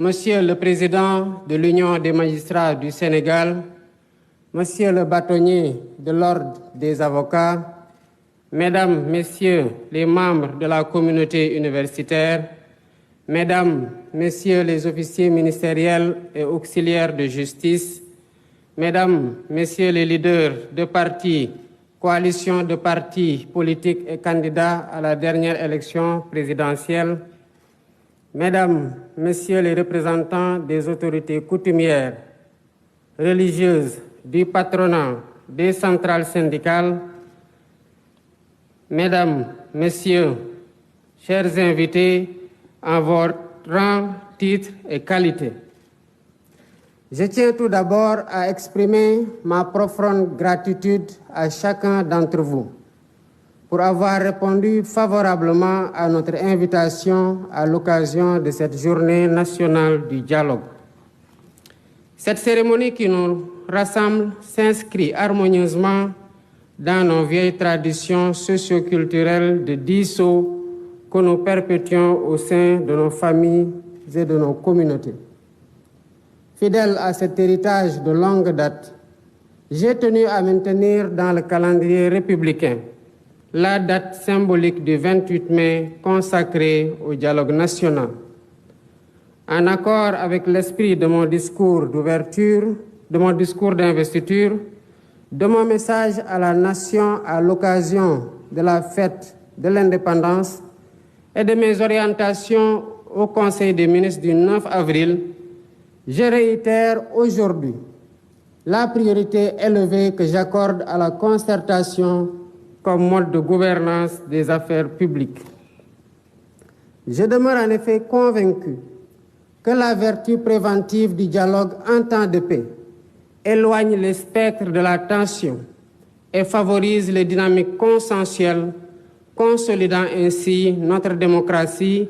Monsieur le Président de l'Union des magistrats du Sénégal, Monsieur le bâtonnier de l'Ordre des avocats, Mesdames, Messieurs les membres de la communauté universitaire, Mesdames, Messieurs les officiers ministériels et auxiliaires de justice, Mesdames, Messieurs les leaders de partis, coalitions de partis politiques et candidats à la dernière élection présidentielle, Mesdames, Messieurs les représentants des autorités coutumières, religieuses, du patronat, des centrales syndicales, Mesdames, Messieurs, chers invités, en votre rang, titre et qualité. Je tiens tout d'abord à exprimer ma profonde gratitude à chacun d'entre vous pour avoir répondu favorablement à notre invitation à l'occasion de cette journée nationale du dialogue. Cette cérémonie qui nous rassemble s'inscrit harmonieusement dans nos vieilles traditions socio-culturelles de dialogue que nous perpétuons au sein de nos familles et de nos communautés. Fidèle à cet héritage de longue date, j'ai tenu à maintenir dans le calendrier républicain la date symbolique du 28 mai consacrée au dialogue national. En accord avec l'esprit de mon discours d'ouverture, de mon discours d'investiture, de mon message à la nation à l'occasion de la fête de l'indépendance et de mes orientations au Conseil des ministres du 9 avril, je réitère aujourd'hui la priorité élevée que j'accorde à la concertation comme mode de gouvernance des affaires publiques. Je demeure en effet convaincu que la vertu préventive du dialogue en temps de paix éloigne les spectres de la tension et favorise les dynamiques consensuelles, consolidant ainsi notre démocratie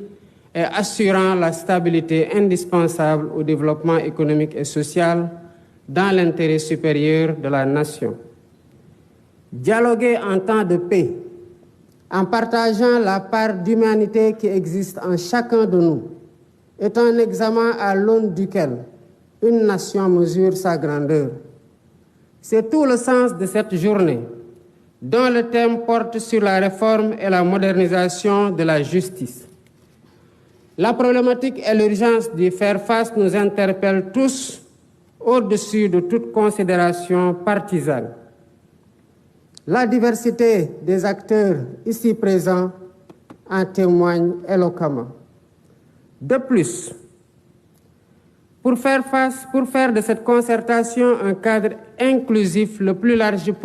et assurant la stabilité indispensable au développement économique et social dans l'intérêt supérieur de la nation. Dialoguer en temps de paix, en partageant la part d'humanité qui existe en chacun de nous, est un examen à l'aune duquel une nation mesure sa grandeur. C'est tout le sens de cette journée, dont le thème porte sur la réforme et la modernisation de la justice. La problématique et l'urgence d'y faire face nous interpellent tous au-dessus de toute considération partisane. La diversité des acteurs ici présents en témoigne éloquemment. De plus, pour faire de cette concertation un cadre inclusif le plus large possible,